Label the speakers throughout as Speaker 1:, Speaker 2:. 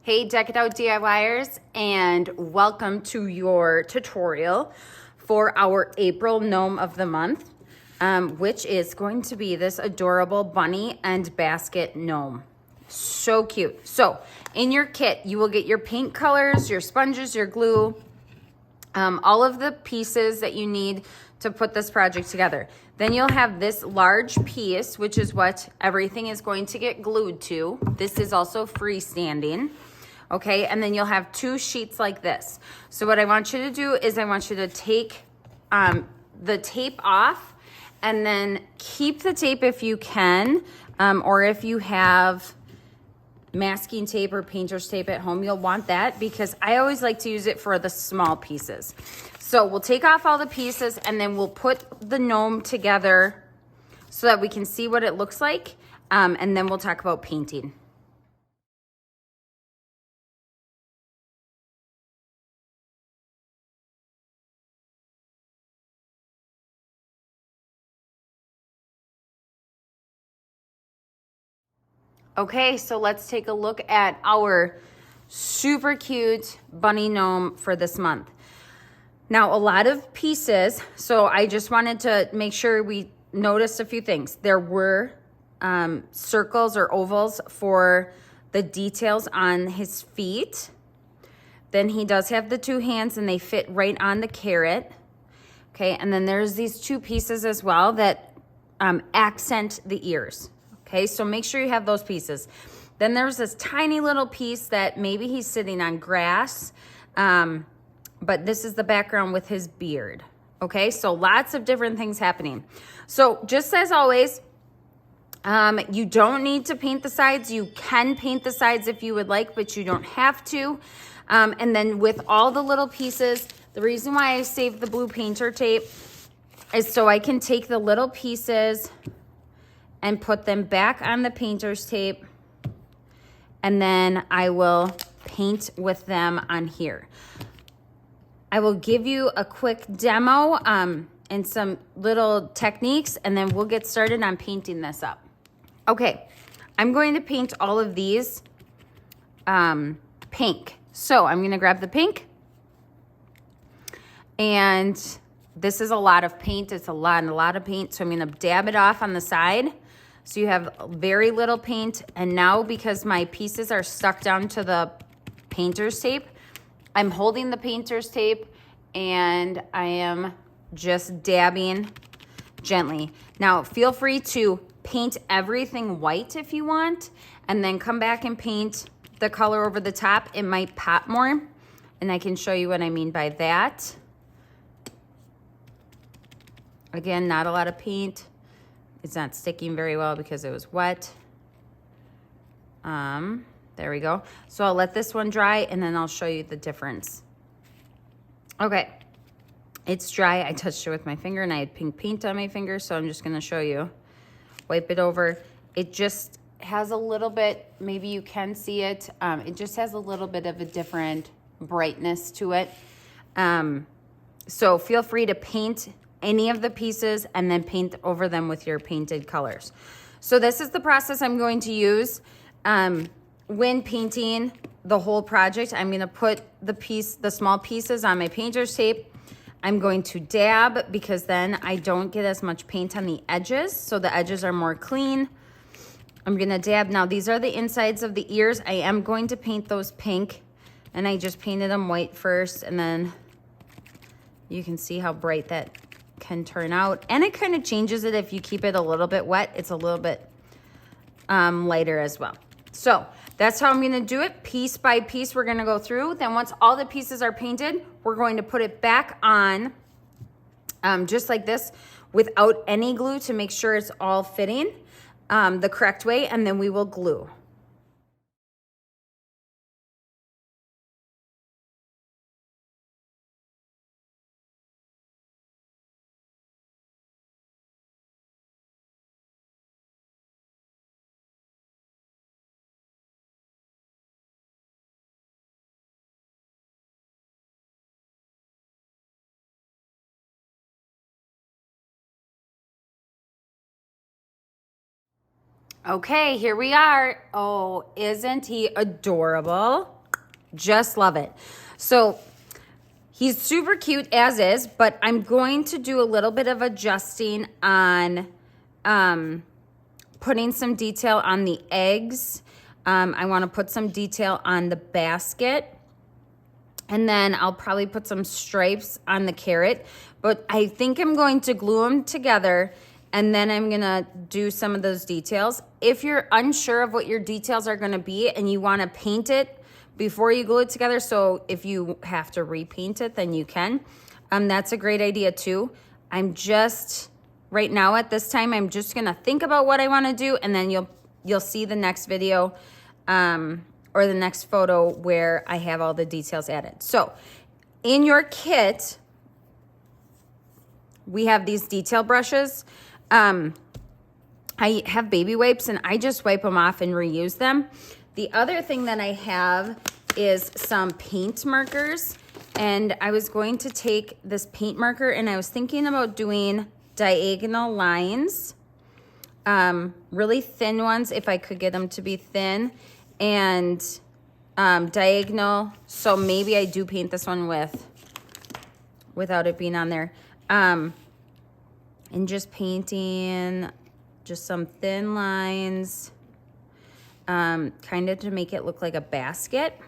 Speaker 1: Hey Deck It Out DIYers, and welcome to your tutorial for our April Gnome of the Month, which is going to be this adorable bunny and basket gnome. So cute. So in your kit, you will get your paint colors, your sponges, your glue, all of the pieces that you need to put this project together. Then you'll have this large piece, which is what everything is going to get glued to. This is also freestanding. Okay, and then you'll have two sheets like this. So what I want you to do is I want you to take the tape off and then keep the tape if you can, or if you have masking tape or painter's tape at home, you'll want that because I always like to use it for the small pieces. So we'll take off all the pieces and then we'll put the gnome together so that we can see what it looks like, and then we'll talk about painting. Okay, so let's take a look at our super cute bunny gnome for this month. Now, a lot of pieces, so I just wanted to make sure we noticed a few things. There were circles or ovals for the details on his feet. Then he does have the two hands and they fit right on the carrot. Okay, and then there's these two pieces as well that accent the ears. Okay, so make sure you have those pieces. Then there's this tiny little piece that maybe he's sitting on grass, but this is the background with his beard. Okay, so lots of different things happening. So just as always, you don't need to paint the sides. You can paint the sides if you would like, but you don't have to. And then with all the little pieces, the reason why I saved the blue painter tape is so I can take the little pieces and put them back on the painter's tape, and then I will paint with them on here. I will give you a quick demo and some little techniques, and then we'll get started on painting this up. Okay, I'm going to paint all of these pink. So I'm gonna grab the pink, and this is a lot of paint. It's a lot of paint, so I'm gonna dab it off on the side. So you have very little paint, and now because my pieces are stuck down to the painter's tape, I'm holding the painter's tape and I am just dabbing gently. Now feel free to paint everything white if you want, and then come back and paint the color over the top. It might pop more, and I can show you what I mean by that. Again, not a lot of paint. It's not sticking very well because it was wet. There we go. So I'll let this one dry and then I'll show you the difference. Okay, it's dry. I touched it with my finger and I had pink paint on my finger, so I'm just gonna show you. Wipe it over. It just has a little bit, maybe you can see it. It just has a little bit of a different brightness to it. So feel free to paint any of the pieces and then paint over them with your painted colors. So this is the process I'm going to use when painting the whole project. I'm gonna put the small pieces on my painter's tape. I'm going to dab because then I don't get as much paint on the edges, so the edges are more clean. I'm gonna dab. Now these are the insides of the ears. I am going to paint those pink, and I just painted them white first, and then you can see how bright that can turn out, and it kind of changes it if you keep it a little bit wet. It's a little bit lighter as well. So that's how I'm going to do it, piece by piece. We're going to go through. Then once all the pieces are painted, we're going to put it back on just like this without any glue to make sure it's all fitting the correct way, and then we will glue. Okay, here we are. Oh, isn't he adorable? Just love it. So he's super cute as is, but I'm going to do a little bit of adjusting on putting some detail on the eggs. I want to put some detail on the basket. And then I'll probably put some stripes on the carrot. But I think I'm going to glue them together, and then I'm gonna do some of those details. If you're unsure of what your details are gonna be and you wanna paint it before you glue it together, so if you have to repaint it, then you can. That's a great idea too. I'm just, right now at this time, I'm just gonna think about what I wanna do, and then you'll see the next video or the next photo where I have all the details added. So in your kit, we have these detail brushes. I have baby wipes and I just wipe them off and reuse them. The other thing that I have is some paint markers, and I was going to take this paint marker and I was thinking about doing diagonal lines, really thin ones if I could get them to be thin, and diagonal. So maybe I do paint this one without it being on there. And just painting just some thin lines, kind of to make it look like a basket,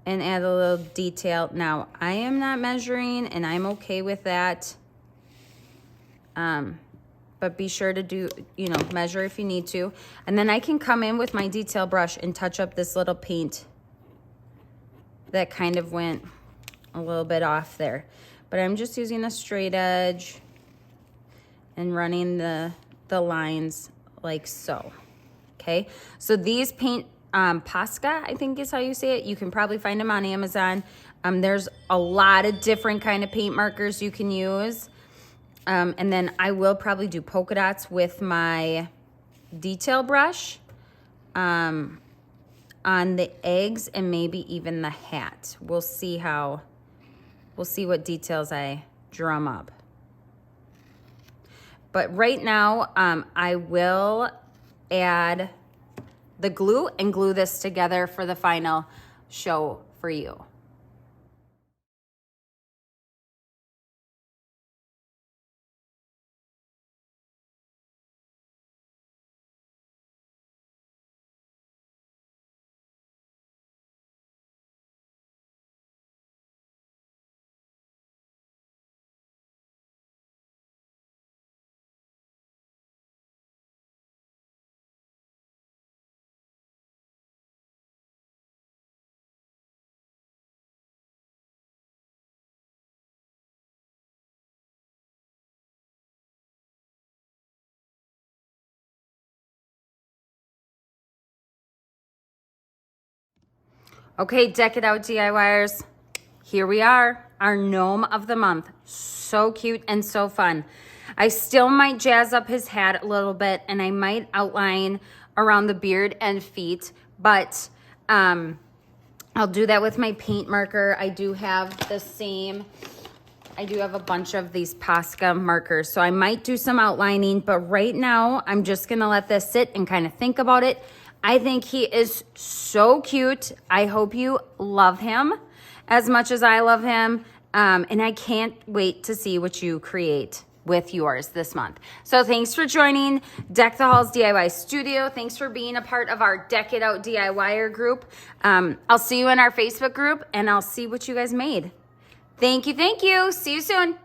Speaker 1: and add a little detail. Now, I am not measuring, and I'm okay with that. But be sure to do, measure if you need to. And then I can come in with my detail brush and touch up this little paint that kind of went a little bit off there. But I'm just using a straight edge and running the lines like so. Okay, so these paint Posca, I think is how you say it. You can probably find them on Amazon. There's a lot of different kind of paint markers you can use. And then I will probably do polka dots with my detail brush on the eggs and maybe even the hat. We'll see what details I drum up. But right now, I will add the glue and glue this together for the final show for you. Okay, Deck It Out DIYers, here we are, our gnome of the month. So cute and so fun. I still might jazz up his hat a little bit, and I might outline around the beard and feet, but I'll do that with my paint marker. I do have a bunch of these Posca markers, so I might do some outlining, but right now I'm just gonna let this sit and kind of think about it. I think he is so cute. I hope you love him as much as I love him. And I can't wait to see what you create with yours this month. So thanks for joining Deck the Halls DIY Studio. Thanks for being a part of our Deck It Out DIYer group. I'll see you in our Facebook group, and I'll see what you guys made. Thank you. See you soon.